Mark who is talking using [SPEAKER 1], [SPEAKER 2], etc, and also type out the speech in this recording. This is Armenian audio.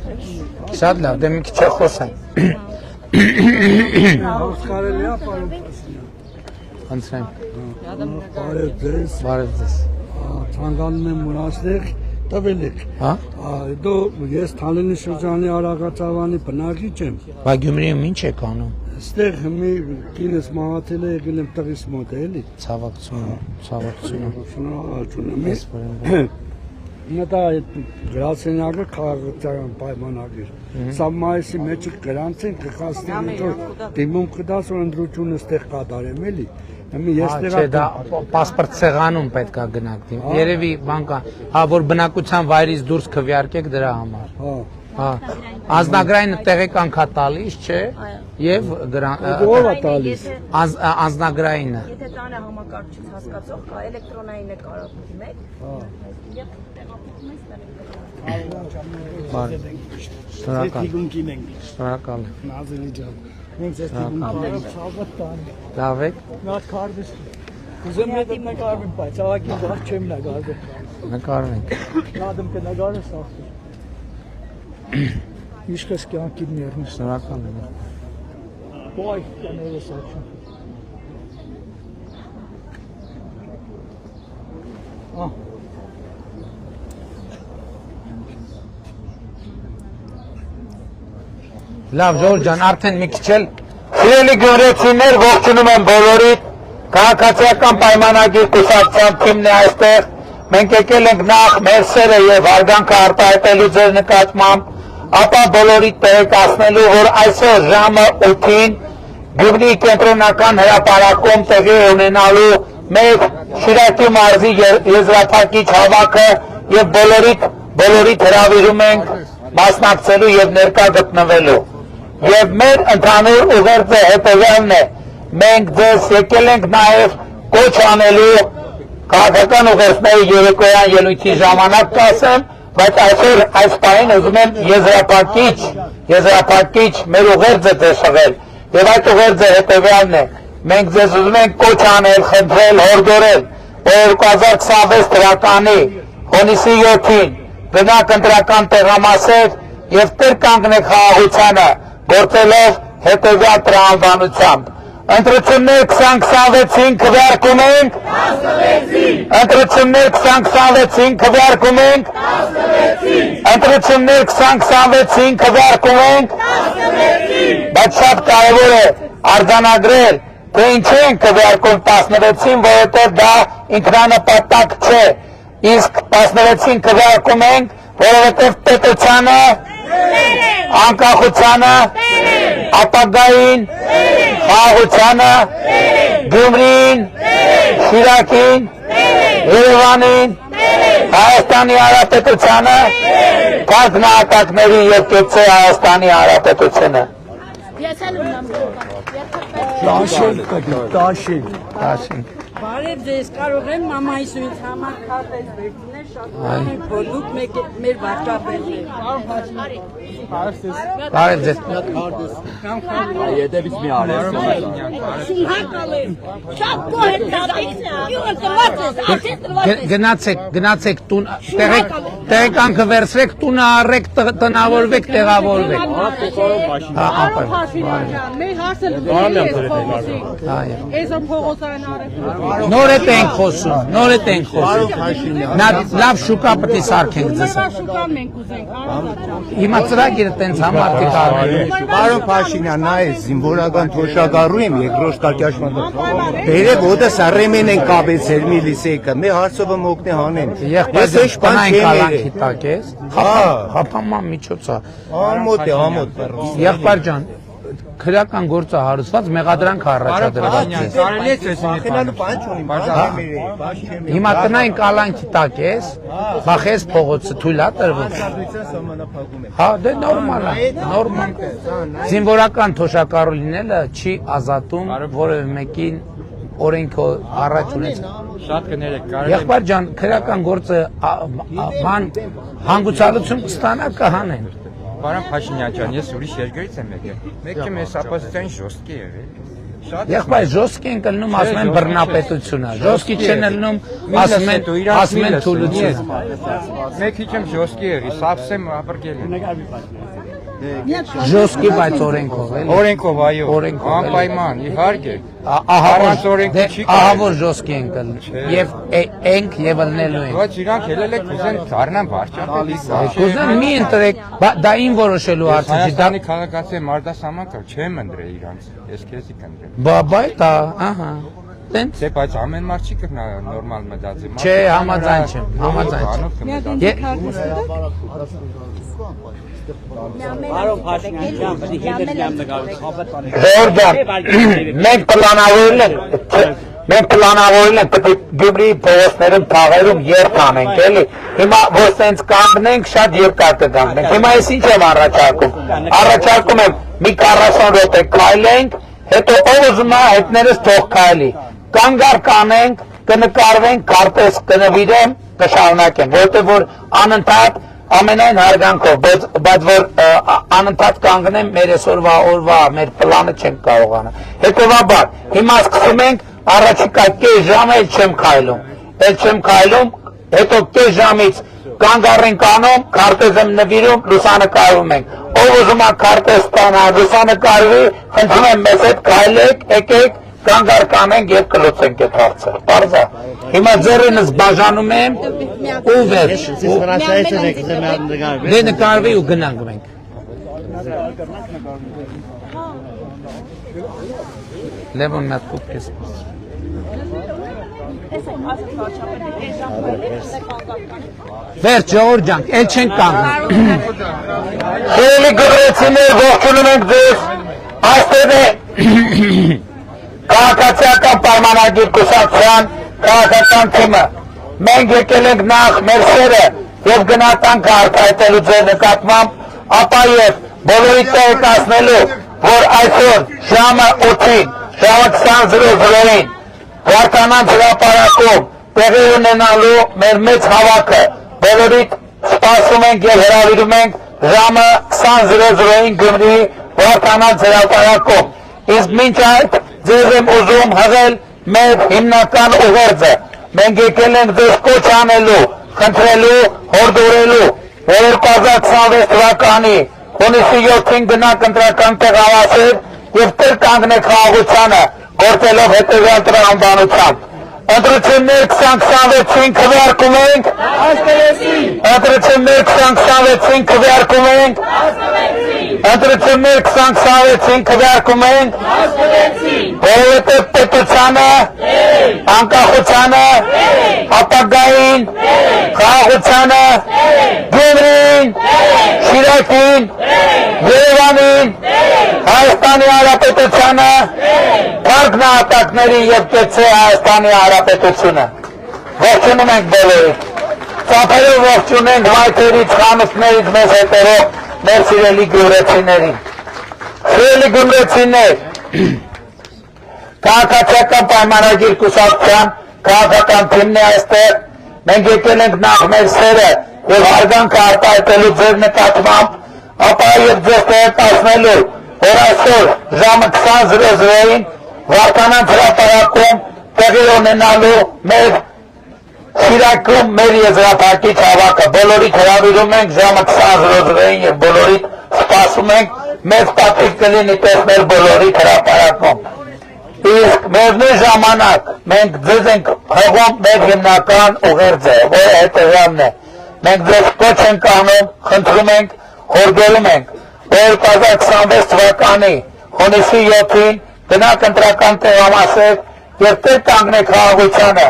[SPEAKER 1] Շատ լավ, դե մի քիչ խոսեմ։
[SPEAKER 2] Կարելի է պարոն
[SPEAKER 1] Անցնենք։
[SPEAKER 2] Բարև ձեզ։
[SPEAKER 1] Բարև ձեզ։
[SPEAKER 2] Ցանկանում եմ մնացեք, տվել եք։
[SPEAKER 1] Հա։
[SPEAKER 2] Դու ես Թալենի շրջանի Արագածավանի բնակիչ եմ։
[SPEAKER 1] Բա Գյումրիում ինչ եք անում։
[SPEAKER 2] Այստեղ մի կինս մահացել է, եկել եմ տղիս մոտ էլի։
[SPEAKER 1] Ցավակցություն։
[SPEAKER 2] Շնորհակալություն եմ։ Մտա այդ գրասենյակը քաղաքական պայմանագիր։ Սա մայիսի մեջ գրանցեն կխաստին որ դիմում կդաս որ ընդրությունը ստեղ կատարեմ էլի։
[SPEAKER 1] Չէ, դա պասպորտ սեղանում պետք է գնաք դիմ։ Երևի բան կա, հա որ բնակության վայրից դուրս քվեարկեք դրա համար։ Հա։ Անձնագրայինը տեղեկանք է տալիս, չէ՞։ Եվ
[SPEAKER 2] ով է տալիս։
[SPEAKER 1] Անձնագրայինը։
[SPEAKER 3] Եթե տանը համակարգչից հասկացող կա, էլեկտրոնային է կարող դիմեք։ Եվ տեղափոխում ենք
[SPEAKER 1] Բարև։ Շնորհակալ։ Շնորհակալ։
[SPEAKER 2] Նազելի ջան։ Մենք ձեզ դիմում
[SPEAKER 1] Լավ եք։
[SPEAKER 2] Նատ քարտես։ Ուզում եմ նկարվեմ, բայց աղագին դեռ չեմ նկարվել։
[SPEAKER 1] Նկարվենք։
[SPEAKER 2] Նադում կնկարես ախտի։ Իշքս կյանքի ներնի։
[SPEAKER 1] Շնորհակալ եմ։
[SPEAKER 2] Ոայ, կներես աչում։
[SPEAKER 1] Լավ, Ժորժ ջան, արդեն մի քիչ էլ սիրելի գյումրեցիներ, ողջունում եմ բոլորիդ։ Քաղաքացիական պայմանագիր կուսակցության թիմն է այստեղ։ Մենք եկել ենք նախ մեր սերը եւ հարգանքը արտահայտելու ձեր նկատմամբ, ապա բոլորիդ տեղեկացնելու, որ այսօր ժամը 8-ին Գյումրիի կենտրոնական հրապարակում տեղի ունենալու մեր Շիրակի մարզի եզրափակիչ հավաքը եւ բոլորիդ հրավիրում ենք մասնակցելու եւ ներկա գտնվելու։ Եվ մեր ընդհանուր ուղերձը հետևյալն է. մենք ձեզ եկել ենք նաև կոչ անելու քաղաքական ուղերձների երեկոյան ելույթի ժամանակ կասեմ, բայց այսօր այս պահին ուզում եմ եզրափակիչ մեր ուղերձը դեսվել եւ այդ ուղերձը հետևյալն է. մենք ձեզ ուզում ենք կոչ անել, խնդրել, հորդորել, որ 2026 թվականի հունիսի 7-ին գնաք ընտրական տեղամասեր եւ տեր կանգնեք խաղաղությանը գործելով հետևյալ տրամաբանությամբ։ Ընտրություններ 2026-ին քվեարկում ենք, ընտրություններ 2026-ին քվեարկում ենք, ընտրություններ 2026-ին քվեարկում ենք, բայց շատ կարևոր է արձանագրել, թե ինչ են քվեարկում 16-ին, որովհետև դա ինքնանպատակ չէ, իսկ 16-ին քվեարկում ենք, որովհետև պետությանը, անկախությանը, ապագային, խաղաղությանը, Գյումրիին, Շիրակին, Երևանին, Հայաստանի Հանրապետությանը, քաղաքացիների եւ կեցե Հայաստանի Հանրապետությունը։ Տաշին։
[SPEAKER 4] Բարև ձեզ, կարող եմ մամայիս ու ինձ համար քարտեզ վերցնել, շատ բարև բոլուկ մեր վարչապետն է։
[SPEAKER 1] Բարև ձեզ։
[SPEAKER 5] Ետևից մի արես։
[SPEAKER 4] Շնորհակալ եմ։ Շատ գոհ եմ
[SPEAKER 1] Գնացեք տուն, տեղեկանքը վերցրեք, տունը առեք, տնավորվեք, տեղավորվեք։
[SPEAKER 4] Մեր հարցը լուծել է փողոցի։ Էսօր փողոցային արեք։
[SPEAKER 1] Նոր է ենք խոսում, նոր է ենք խոսում։ Լավ շուկա պետք է սարքենք ձեզ։
[SPEAKER 4] Շուկան մենք ուզենք,
[SPEAKER 1] Հիմա ծրագիրը տենց համարտիկ արվի։
[SPEAKER 5] Պարոն Փաշինյան, նայ զինվորական թոշակառու եմ երկրորդ տակի աշխատող։ Բերե ոտս առեմեն են կապեցել միլիսեյկը, մի հարցովը մոգնի հանեն։
[SPEAKER 1] Եղբայր բանային կալանքի տակ ես։ Հապաման միջոցա։
[SPEAKER 5] Ամոտ է, ամոտ։
[SPEAKER 1] Եղբայր ջան, քրեական գործը հարուսված մեղադրանք առաջադրված է։
[SPEAKER 5] Խելալու բան չունի, բաժանումների։
[SPEAKER 1] Հիմա տնային կալանքի տակ ես, բախես փողոցը թույլ է տրվում։ Հա, դե նորմալ է, նորմալ։ Զինվորական թոշակառու լինելը չի ազատում որևէ մեկին օրենքը առաջ ունեցել։
[SPEAKER 6] Շատ կներեք,
[SPEAKER 1] Եղբայր ջան, քրեական գործը հանգուցալություն կստանա կհանեն։
[SPEAKER 6] Պարոն Փաշինյան ջան, ես ուրիշ երկրից եմ եկել։ Մեկը մեզ ապաստան ժոստկի է։
[SPEAKER 1] Եղբայր ժոսկի են կլնում ասում են բռնապետությունը, ժոսկի չեն լնում ասում են թուլություն։
[SPEAKER 6] Մեկ քիչ եմ ժոսկի եղի, սապսեմ ապրկել եմ։
[SPEAKER 1] Ժոսկի բայց օրենքով էլի։
[SPEAKER 6] Օրենքով այո, անպայման, իհարկե։ Ահա
[SPEAKER 1] որ ժոսկի են կլնում։ Եվ ենք եւ ելնելու են։
[SPEAKER 6] Բայց իրանք ելել եք ուզեն դառնան վարչապետի։
[SPEAKER 1] Կուզեն մի ընտրեք, դա ին որոշելու հարց է։
[SPEAKER 6] Հայաստանի քաղաքացի մարդասամակը չեմ ընտրել իրանց, ես քեզի կընտրեմ։
[SPEAKER 1] Բաբայ դա, ահա։ Տենց։
[SPEAKER 6] Դե բայց ամեն մարդ չի կգնա նորմալ մտածի։
[SPEAKER 1] Չէ, համաձայն չեմ, համաձայն չեմ։ Մենք պլանավորել ենք պետք է Գյումրիի փողոցներում թաղերում երթ անենք, էլի։ Հիմա որ սենց կանգնենք, շատ երկար կգանք։ Հիմա ես ինչ եմ առաջարկում։ Առաջարկում եմ մի 40 րոպե քայլենք, հետո ով ուզում է հետներս թող քայլի։ Կանգար կանենք, կնկարվենք, քարտեզ կնվիրեմ, կշարունակենք, որտեղ որ անընդհատ ամենայն հարգանքով, բայց որ անընդհատ կանգնեմ մեր այսօրվա օրվա մեր պլանը չենք կարողանա։ Հետևաբար, հիմա սկսում ենք առաջիկա կես ժամ էլ չեմ քայլում, հետո կես ժամից կանգար ենք անում, քարտեզ եմ նվիրում, լուսանկարվում ենք։ Ով ուզում է քարտեզ ստանա, լուսանկարվի, խնդրում եմ մեզ հետ քայլեք, եկեք, կանգար կանենք եւ կլուծենք այդ հարցը։ Բարձա։ Հիմա ձեռինս բաժանում եմ ու վերջ։ Դե նկարվի ու գնանք մենք։ Լևոն մատ կուպկես։ Վերջ Ժողովուրդ ջան, էլ չենք կանգնում։ Խելի գռեցիներ ողջունում ենք ձեզ։ Այստեղ է քաղաքացիական պայմանագիր կուսակցության քաղաքական թիմը։ Մենք եկել ենք նախ մեր սերը եւ գնահատանք արտահայտելու ձեր նկատմամբ, ապա եւ բոլորի տեղեկացնելու, որ այսօր ժամը 8-ին, ժամը 20:00-ին Վարդանանց հրապարակում տեղի ունենալու մեր մեծ հավաքը բոլորիդ սպասում ենք եւ հրավիրում ենք ժամը 20:00-ին Գյումրիի Վարդանանց հրապարակում։ Իսկ մինչ այդ ձեզ եմ ուզում հղել մեր հիմնական ուղերձը։ Մենք եկել ենք ձեզ կոչ անելու, խնդրելու, հորդորելու, որ 2026 թվականի հունիսի 7-ին գնանք ընտրական տեղահասեր եւ տեր կանգնեք խաղաղությանը, գործելով հետեւյալ տրամաբանությամբ։ Ընտրություններ 2026-ին քվեարկում ենք։ Ընտրություններ 2026-ին քվեարկում ենք։ Ընտրություններ 2026-ին քվեարկում ենք։ Որովհետև պետությանը, անկախությանը, ապագային, խաղաղությանը, Գյումրին, Շիրակին, Երևանին, Հայաստանի Հանրապետությանը, Գագնահատակների եւ կեցե Հայաստանի Հանրապետությունը։ Ողջունում ենք բոլորիդ։ Ծափերով ողջունենք մայթերից, խանութներից մեզ հետևող մեր սիրելի գյումրեցիներին։ Սիրելի գյումրեցիներ, քաղաքացիական պայմանագիր կուսակցության քաղաքական թիմն է այստեղ։ Մենք եկել ենք նախ մեր սերը եւ հարգանքը արտահայտելու ձեր նկատմամբ, ապա եւ ձեզ տեղեկացնելու, որ այսօր ժամը 20:00-ին Վարդանանց հրապարակում տեղի ունենալու մեր Շիրակում մեր եզրափակիչ հավաքը։ Բոլորիդ հրավիրում ենք ժամը 20:00-ին եւ բոլորիդ սպասում ենք, մեծ պատիվ կլինի տեսնել բոլորիդ հրապարակում։ Իսկ միևնույն ժամանակ մենք ձեզ ենք հղում մեր հիմնական ուղերձը, որը հետևյալն է։ Մենք ձեզ կոչ ենք անում, խնդրում ենք, հորդորում ենք, որ 2026 թվականի հունիսի 7-ին գնանք ընտրական տեղամասեր եւ տեր կանգնեք խաղաղությանը։